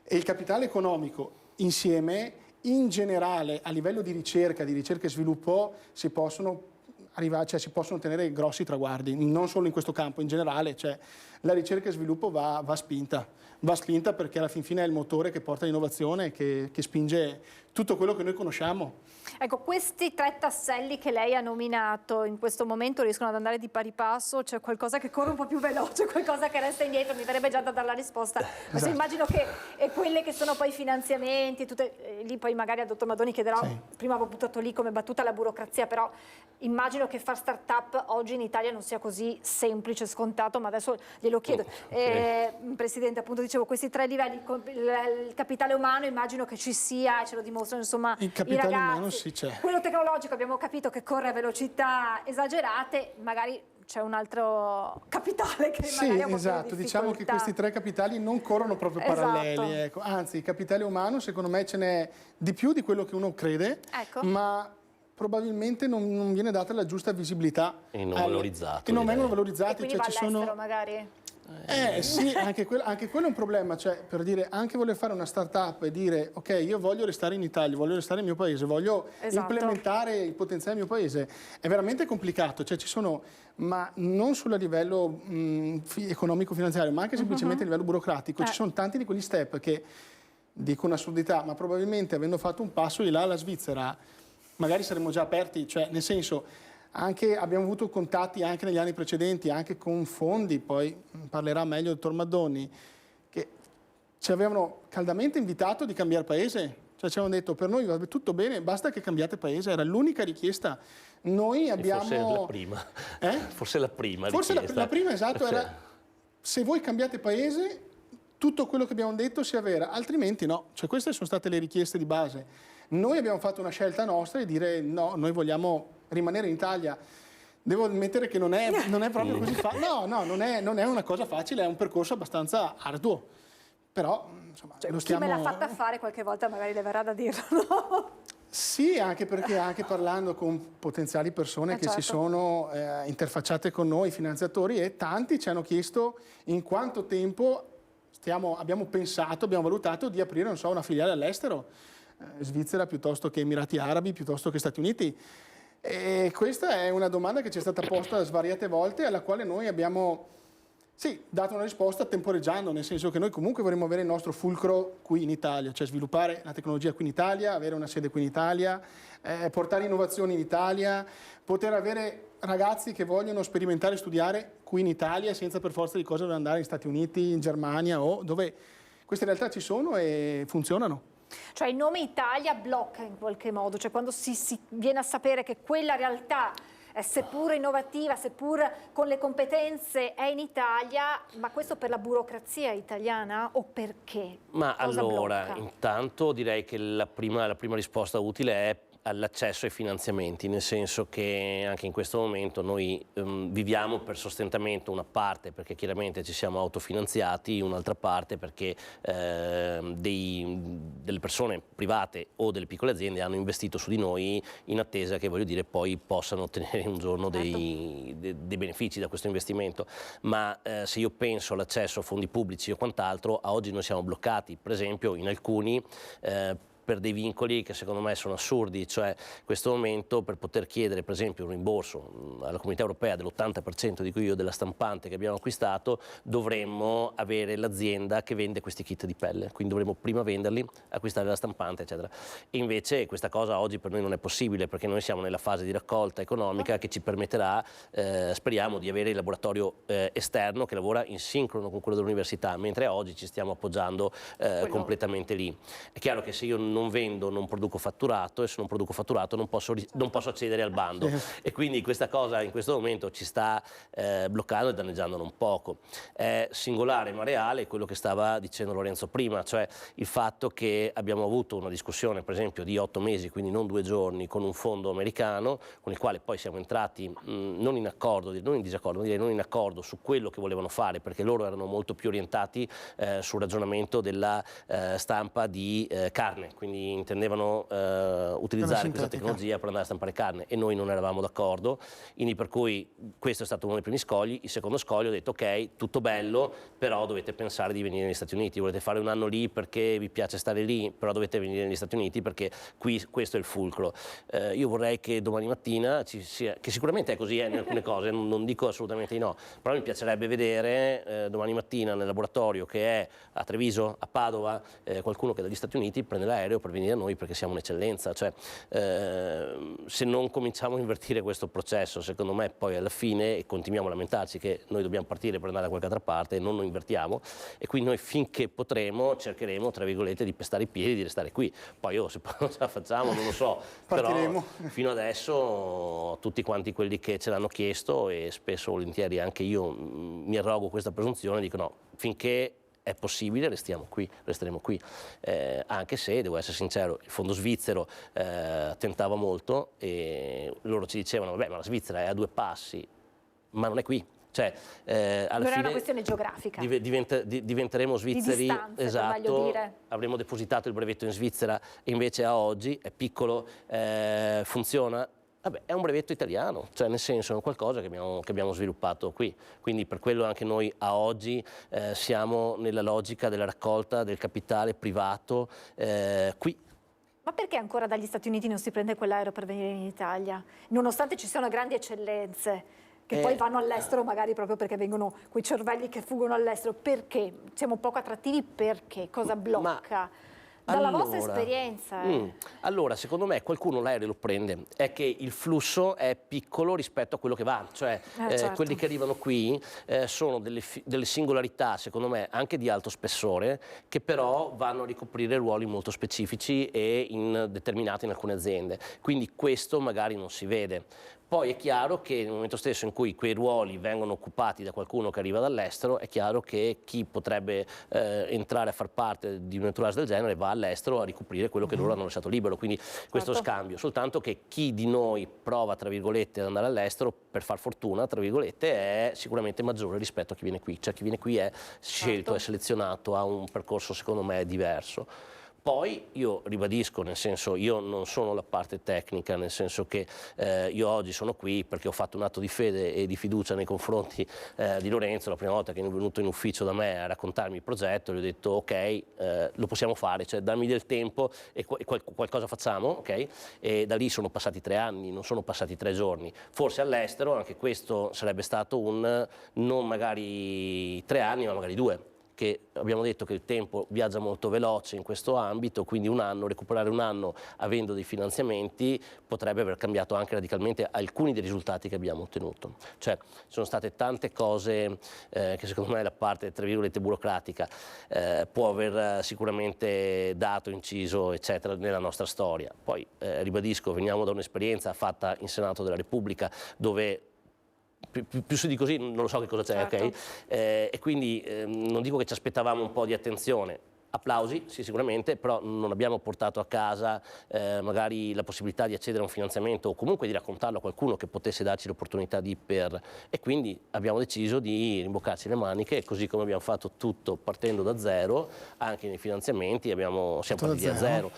e il capitale economico insieme, in generale a livello di ricerca e sviluppo si possono ottenere grossi traguardi, non solo in questo campo, in generale, cioè la ricerca e sviluppo va spinta perché alla fin fine è il motore che porta all'innovazione, che spinge tutto quello che noi conosciamo. Ecco, questi 3 tasselli che lei ha nominato in questo momento riescono ad andare di pari passo? C'è qualcosa che corre un po' più veloce, qualcosa che resta indietro? Mi verrebbe già da dare la risposta. Esatto. Immagino che quelle che sono poi i finanziamenti, lì poi magari al dottor Maddoni chiederò, sì. Prima avevo buttato lì come battuta la burocrazia, però immagino che far start-up oggi in Italia non sia così semplice, scontato, ma adesso glielo chiedo. Presidente, appunto dicevo, questi 3 livelli, il capitale umano immagino che ci sia, ce lo dimostrano insomma il capitale i ragazzi. Umano sì c'è. Quello tecnologico abbiamo capito che corre a velocità esagerate, magari c'è un altro capitale che magari ha un po' esatto, diciamo che questi 3 capitali non corrono proprio paralleli, ecco. Anzi il capitale umano secondo me ce n'è di più di quello che uno crede, ecco. Ma probabilmente non viene data la giusta visibilità e non valorizzato. E non vengono valorizzati, e quindi cioè va all'estero magari? Sì, anche quello è un problema, cioè per dire anche voler fare una start-up e dire ok, io voglio restare in Italia, voglio restare nel mio paese, voglio implementare il potenziale del mio paese, è veramente complicato, cioè ci sono, ma non solo a livello economico-finanziario, ma anche semplicemente a livello burocratico, ci sono tanti di quegli step che, dico un'assurdità, ma probabilmente avendo fatto un passo di là alla Svizzera, magari saremmo già aperti, cioè nel senso... abbiamo avuto contatti anche negli anni precedenti, anche con fondi, poi parlerà meglio il dottor Maddoni, che ci avevano caldamente invitato di cambiare paese, Cioè ci hanno detto per noi va tutto bene, basta che cambiate paese, era l'unica richiesta. Noi abbiamo... Forse la prima. Forse la prima Forse richiesta. la prima, esatto, era se voi cambiate paese tutto quello che abbiamo detto si avvera, altrimenti no. Cioè queste sono state le richieste di base. Noi abbiamo fatto una scelta nostra e dire no, noi vogliamo rimanere in Italia. Devo ammettere che non è proprio così facile. No, non è una cosa facile, è un percorso abbastanza arduo. Però, insomma, Cioè, lo chi stiamo... me l'ha fatta fare qualche volta magari le verrà da dirlo, no? Sì, anche perché anche parlando con potenziali persone che si sono interfacciate con noi, finanziatori, e tanti ci hanno chiesto in quanto tempo abbiamo pensato, abbiamo valutato di aprire, non so, una filiale all'estero, Svizzera piuttosto che Emirati Arabi, piuttosto che Stati Uniti. E questa è una domanda che ci è stata posta svariate volte, alla quale noi abbiamo dato una risposta temporeggiando, nel senso che noi comunque vorremmo avere il nostro fulcro qui in Italia, cioè sviluppare la tecnologia qui in Italia, avere una sede qui in Italia, portare innovazioni in Italia, poter avere ragazzi che vogliono sperimentare e studiare qui in Italia senza per forza di cose dover andare negli Stati Uniti, in Germania o dove queste realtà ci sono e funzionano. Cioè il nome Italia blocca in qualche modo, cioè quando si viene a sapere che quella realtà, seppur innovativa, seppur con le competenze, è in Italia, ma questo per la burocrazia italiana o perché? Ma Cosa allora, blocca? Intanto direi che la prima risposta utile è all'accesso ai finanziamenti, nel senso che anche in questo momento noi viviamo per sostentamento, una parte perché chiaramente ci siamo autofinanziati, un'altra parte perché delle persone private o delle piccole aziende hanno investito su di noi in attesa che, voglio dire, poi possano ottenere un giorno dei benefici da questo investimento. Ma se io penso all'accesso a fondi pubblici o quant'altro, a oggi noi siamo bloccati, per esempio in alcuni per dei vincoli che secondo me sono assurdi, cioè in questo momento per poter chiedere per esempio un rimborso alla Comunità Europea dell'80%, dico io, della stampante che abbiamo acquistato, dovremmo avere l'azienda che vende questi kit di pelle, quindi dovremmo prima venderli, acquistare la stampante eccetera. E invece questa cosa oggi per noi non è possibile perché noi siamo nella fase di raccolta economica che ci permetterà, speriamo, di avere il laboratorio esterno che lavora in sincrono con quello dell'università, mentre oggi ci stiamo appoggiando completamente lì. È chiaro che se io non vendo, non produco fatturato, e se non produco fatturato non posso accedere al bando. E quindi questa cosa in questo momento ci sta bloccando e danneggiando non poco. È singolare ma reale quello che stava dicendo Lorenzo prima, cioè il fatto che abbiamo avuto una discussione per esempio di 8 mesi, quindi non 2 giorni, con un fondo americano, con il quale poi siamo entrati non in accordo, non in disaccordo, direi non in accordo su quello che volevano fare, perché loro erano molto più orientati sul ragionamento della stampa di carne, quindi intendevano utilizzare questa tecnologia per andare a stampare carne e noi non eravamo d'accordo, quindi per cui questo è stato uno dei primi scogli. Il secondo scoglio ho detto ok, tutto bello, però dovete pensare di venire negli Stati Uniti, volete fare un anno lì perché vi piace stare lì, però dovete venire negli Stati Uniti perché qui questo è il fulcro. Io vorrei che domani mattina ci sia, che sicuramente è così in alcune cose, non dico assolutamente di no, però mi piacerebbe vedere domani mattina nel laboratorio che è a Treviso, a Padova, qualcuno che dagli Stati Uniti prende l'aereo per venire a noi perché siamo un'eccellenza. Cioè, se non cominciamo a invertire questo processo, secondo me poi alla fine, e continuiamo a lamentarci che noi dobbiamo partire per andare da qualche altra parte, non lo invertiamo, e quindi noi finché potremo cercheremo, tra virgolette, di pestare i piedi, di restare qui. Poi se poi non ce la facciamo non lo so, partiremo. Però fino adesso tutti quanti quelli che ce l'hanno chiesto, e spesso volentieri anche io mi arrogo questa presunzione, dico no, finché è possibile resteremo qui, anche se, devo essere sincero, il fondo svizzero tentava molto e loro ci dicevano vabbè, ma la Svizzera è a 2 passi, ma non è qui. Cioè, alla non fine è una questione geografica. Diventeremo svizzeri, di distanze, esatto, per meglio dire. Avremo depositato il brevetto in Svizzera e invece a oggi è piccolo, funziona. Vabbè, è un brevetto italiano, cioè nel senso è qualcosa che abbiamo sviluppato qui, quindi per quello anche noi a oggi siamo nella logica della raccolta del capitale privato qui. Ma perché ancora dagli Stati Uniti non si prende quell'aereo per venire in Italia? Nonostante ci siano grandi eccellenze che poi vanno all'estero magari proprio perché vengono quei cervelli che fuggono all'estero. Perché? Siamo poco attrattivi perché? Cosa blocca? Dalla vostra esperienza. Allora, secondo me qualcuno l'aereo lo prende, è che il flusso è piccolo rispetto a quello che va, cioè certo. quelli che arrivano qui sono delle singolarità, secondo me, anche di alto spessore, che però vanno a ricoprire ruoli molto specifici e determinati in alcune aziende. Quindi questo magari non si vede. Poi è chiaro che nel momento stesso in cui quei ruoli vengono occupati da qualcuno che arriva dall'estero, è chiaro che chi potrebbe entrare a far parte di un entourage del genere va all'estero a ricoprire quello che loro hanno lasciato libero, quindi questo scambio. Soltanto che chi di noi prova, tra virgolette, ad andare all'estero per far fortuna, tra virgolette, è sicuramente maggiore rispetto a chi viene qui. Cioè chi viene qui è scelto, è selezionato, ha un percorso secondo me diverso. Poi io ribadisco, nel senso, io non sono la parte tecnica, nel senso che io oggi sono qui perché ho fatto un atto di fede e di fiducia nei confronti di Lorenzo. La prima volta che è venuto in ufficio da me a raccontarmi il progetto, gli ho detto ok, lo possiamo fare, cioè dammi del tempo e qualcosa facciamo, ok? E da lì sono passati 3 anni, non sono passati 3 giorni. Forse all'estero anche questo sarebbe stato non magari 3 anni, ma magari 2. Che abbiamo detto che il tempo viaggia molto veloce in questo ambito, quindi un anno, recuperare un anno avendo dei finanziamenti potrebbe aver cambiato anche radicalmente alcuni dei risultati che abbiamo ottenuto. Cioè sono state tante cose che secondo me la parte, tra virgolette, burocratica può aver sicuramente dato, inciso, eccetera, nella nostra storia. Poi ribadisco, veniamo da un'esperienza fatta in Senato della Repubblica dove più su di così non lo so che cosa c'è, certo. ok? E quindi non dico che ci aspettavamo un po' di attenzione. Applausi, sì, sicuramente, però non abbiamo portato a casa magari la possibilità di accedere a un finanziamento o comunque di raccontarlo a qualcuno che potesse darci l'opportunità e quindi abbiamo deciso di rimboccarci le maniche, così come abbiamo fatto tutto partendo da zero, anche nei finanziamenti siamo partiti da zero.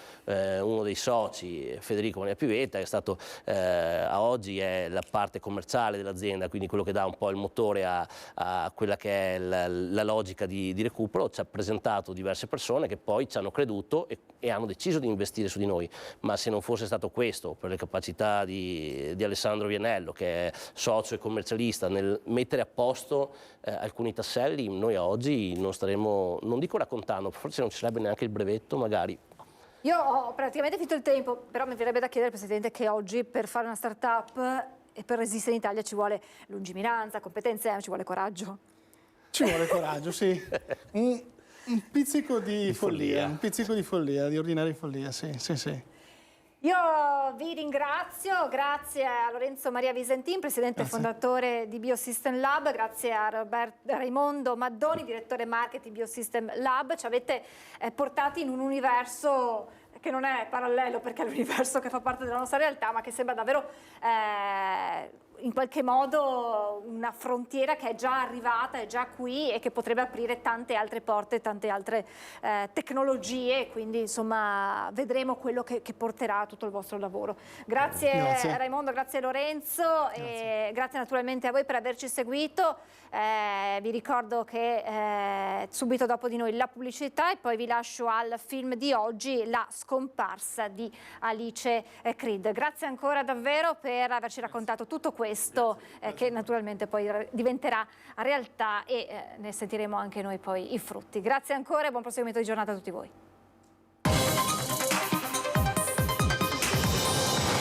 Uno dei soci, Federico Maria Pivetta, che è stato a oggi è la parte commerciale dell'azienda, quindi quello che dà un po' il motore a quella che è la logica di recupero, ci ha presentato diverse persone che poi ci hanno creduto e hanno deciso di investire su di noi, ma se non fosse stato questo, per le capacità di Alessandro Vianello, che è socio e commercialista, nel mettere a posto alcuni tasselli, noi oggi non staremmo, non dico raccontando, forse non ci sarebbe neanche il brevetto magari. Io ho praticamente finito il tempo, però mi verrebbe da chiedere, Presidente, che oggi per fare una start-up e per resistere in Italia ci vuole lungimiranza, competenze, ci vuole coraggio. Ci vuole coraggio, sì. Un pizzico di follia, un pizzico di follia, di ordinaria follia, sì, sì, sì. Io vi ringrazio, grazie a Lorenzo Maria Visentin, Presidente e fondatore di Biosystem Lab, grazie a Raimondo Maddoni, Direttore Marketing Biosystem Lab. Ci avete portati in un universo che non è parallelo perché è l'universo che fa parte della nostra realtà, ma che sembra davvero in qualche modo una frontiera che è già arrivata, è già qui e che potrebbe aprire tante altre porte, tante altre tecnologie, quindi insomma vedremo quello che porterà tutto il vostro lavoro. Grazie. Raimondo, grazie Lorenzo, grazie. E grazie naturalmente a voi per averci seguito. Vi ricordo che subito dopo di noi la pubblicità e poi vi lascio al film di oggi, La scomparsa di Alice Creed. Grazie ancora davvero per averci raccontato tutto questo che naturalmente poi diventerà realtà e ne sentiremo anche noi poi i frutti. Grazie ancora e buon proseguimento di giornata a tutti voi.